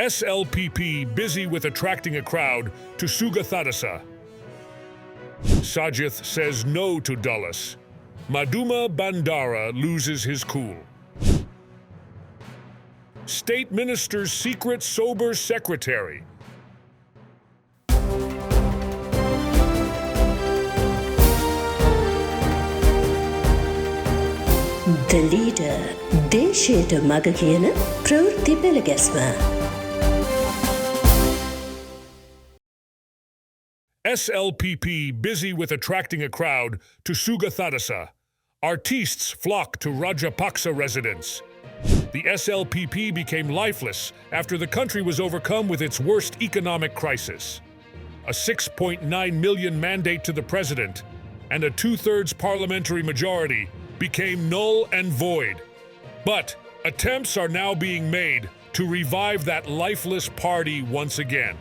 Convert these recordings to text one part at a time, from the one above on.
SLPP busy with attracting a crowd to Sugathadasa. Sajith says no to Dullas. Maduma Bandara loses his cool. State Minister's secret sober secretary. The leader, දේශයට මග කියන ප්‍රවෘත්ති පෙළගැස්ම. SLPP busy with attracting a crowd to Sugathadasa. Artistes flock to Rajapaksa residence. The SLPP became lifeless after the country was overcome with its worst economic crisis. A 6.9 million mandate to the president and a two-thirds parliamentary majority became null and void. But attempts are now being made to revive that lifeless party once again.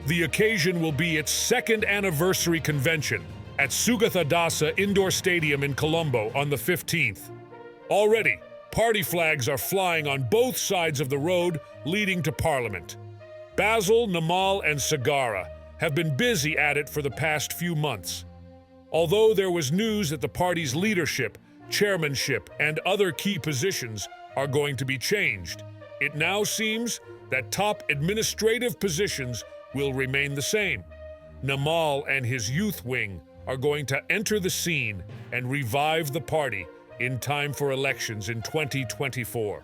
The occasion will be its second anniversary convention at Sugathadasa Indoor Stadium in Colombo on the 15th. Already, party flags are flying on both sides of the road leading to Parliament. Basil, Namal, and Sagara have been busy at it for the past few months. Although there was news that the party's leadership, chairmanship, and other key positions are going to be changed, it now seems that top administrative positions will remain the same. Namal and his youth wing are going to enter the scene and revive the party in time for elections in 2024.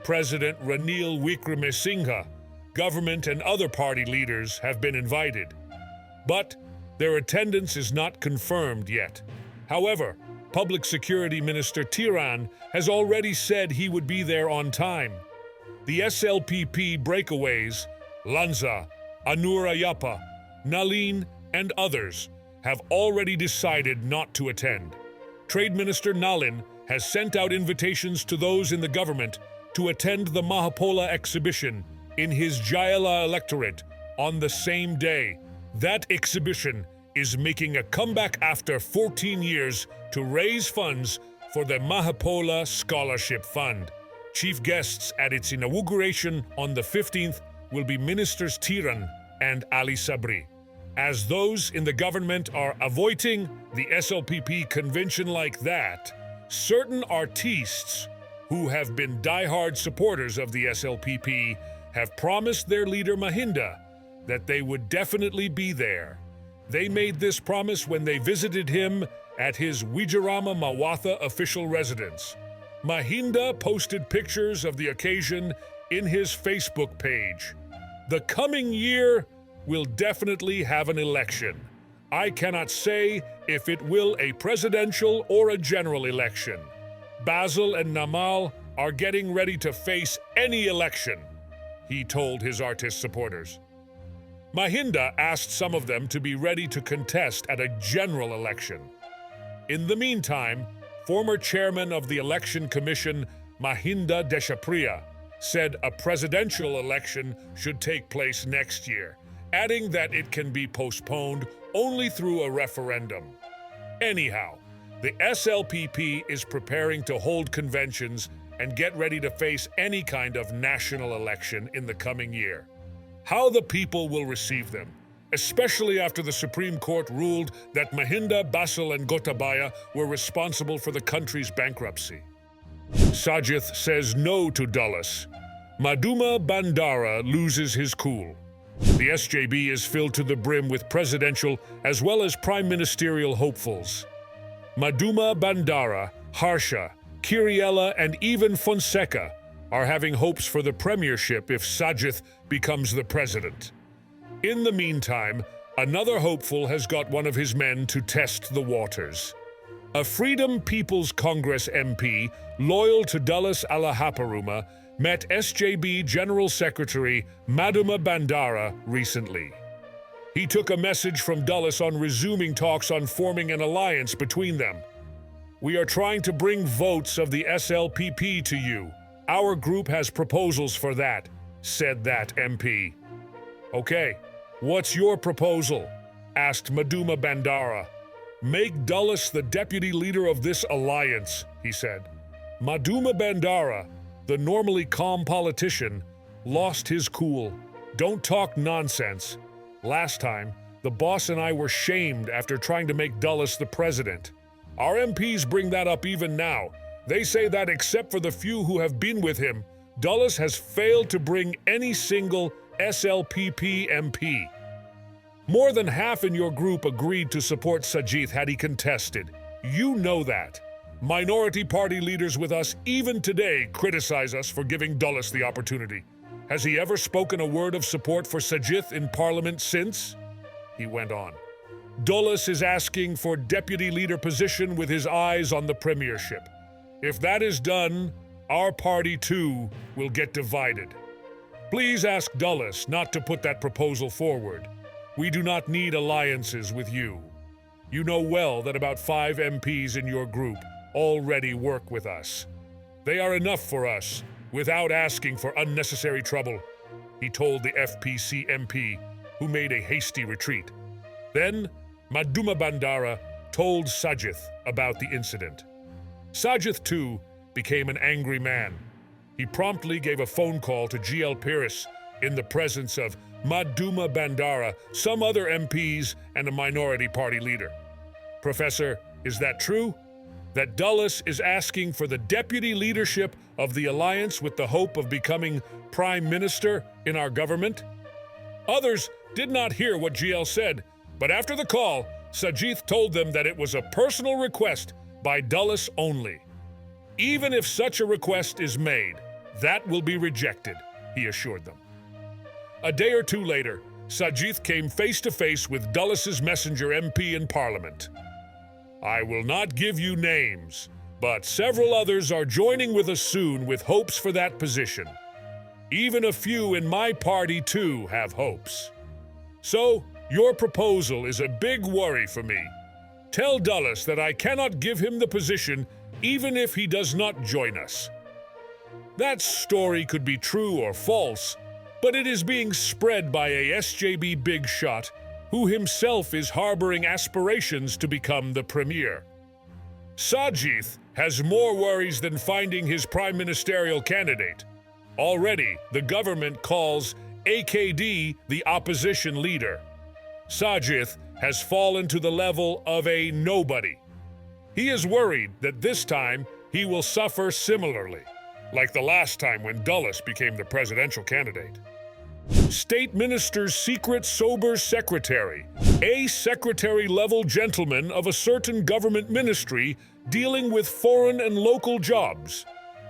President Ranil Wickremesinghe, government and other party leaders have been invited, but their attendance is not confirmed yet. However, Public Security Minister Tiran has already said he would be there on time. The SLPP breakaways, Lanka, Anurayappa, Nalin, and others have already decided not to attend. Trade Minister Nalin has sent out invitations to those in the government to attend the Mahapola exhibition in his Jayala electorate on the same day. That exhibition is making a comeback after 14 years to raise funds for the Mahapola Scholarship Fund. Chief guests at its inauguration on the 15th will be Ministers Tiran and Ali Sabri. As those in the government are avoiding the SLPP convention like that, certain artistes who have been diehard supporters of the SLPP have promised their leader Mahinda that they would definitely be there. They made this promise when they visited him at his Wijarama Mawatha official residence. Mahinda posted pictures of the occasion in his Facebook page. The coming year will definitely have an election. I cannot say if it will a presidential or a general election. Basil and Namal are getting ready to face any election, he told his artist supporters. Mahinda asked some of them to be ready to contest at a general election. In the meantime, former chairman of the Election Commission, Mahinda Deshapriya, said a presidential election should take place next year, adding that it can be postponed only through a referendum. Anyhow, the SLPP is preparing to hold conventions and get ready to face any kind of national election in the coming year. How the people will receive them, especially after the Supreme Court ruled that Mahinda, Basil, and Gotabaya were responsible for the country's bankruptcy. Sajith says no to Dullas. Maduma Bandara loses his cool. The SJB is filled to the brim with presidential as well as prime ministerial hopefuls. Maduma Bandara, Harsha, Kiriella, and even Fonseca are having hopes for the premiership if Sajith becomes the president. In the meantime, another hopeful has got one of his men to test the waters. A Freedom People's Congress MP, loyal to Dullas Alahaparuma, met SJB General Secretary Maduma Bandara recently. He took a message from Dullas on resuming talks on forming an alliance between them. "We are trying to bring votes of the SLPP to you. Our group has proposals for that," said that MP. "Okay, what's your proposal?" asked Maduma Bandara. "Make Dullas the deputy leader of this alliance," he said. Maduma Bandara, the normally calm politician, lost his cool. Don't talk nonsense. Last time, the boss and I were shamed after trying to make Dullas the president. Our MPs bring that up even now. They say that except for the few who have been with him, Dullas has failed to bring any single SLPP MP. More than half in your group agreed to support Sajith had he contested. You know that. Minority party leaders with us even today criticize us for giving Dullas the opportunity. Has he ever spoken a word of support for Sajith in Parliament since? He went on. Dullas is asking for deputy leader position with his eyes on the premiership. If that is done, our party too will get divided. Please ask Dullas not to put that proposal forward. We do not need alliances with you. You know well that about 5 MPs in your group already work with us. They are enough for us, without asking for unnecessary trouble, he told the FPC MP, who made a hasty retreat. Then, Bandara told Sajith about the incident. Sajith, too, became an angry man. He promptly gave a phone call to GL Pires in the presence of Bandara, some other MPs, and a minority party leader. Professor, is that true? That Dullas is asking for the deputy leadership of the alliance with the hope of becoming prime minister in our government? Others did not hear what GL said, but after the call, Sajith told them that it was a personal request by Dullas only. Even if such a request is made, that will be rejected, he assured them. A day or two later, Sajith came face-to-face with Dullas's messenger MP in Parliament. I will not give you names, but several others are joining with us soon with hopes for that position. Even a few in my party too have hopes. So, your proposal is a big worry for me. Tell Dullas that I cannot give him the position even if he does not join us. That story could be true or false, but it is being spread by a SJB big shot who himself is harboring aspirations to become the premier. Sajith has more worries than finding his prime ministerial candidate. Already, the government calls AKD the opposition leader. Sajith has fallen to the level of a nobody. He is worried that this time he will suffer similarly, like the last time when Dullas became the presidential candidate. State Minister's secret sober secretary, a secretary-level gentleman of a certain government ministry dealing with foreign and local jobs,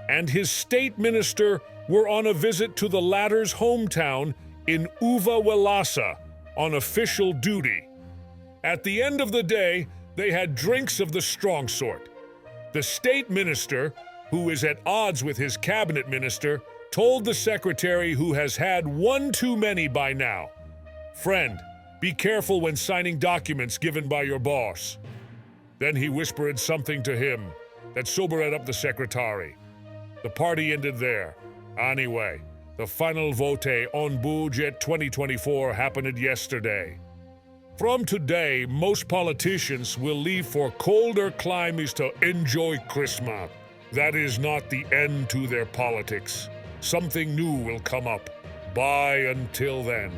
and his state minister were on a visit to the latter's hometown in Sugathadasa on official duty. At the end of the day, they had drinks of the strong sort. The state minister, who is at odds with his cabinet minister, told the secretary, who has had one too many by now, "Friend, be careful when signing documents given by your boss." Then he whispered something to him that sobered up the secretary. The party ended there. Anyway, the final vote on budget 2024 happened yesterday. From today, most politicians will leave for colder climes to enjoy Christmas. That is not the end to their politics. Something new will come up. Bye until then.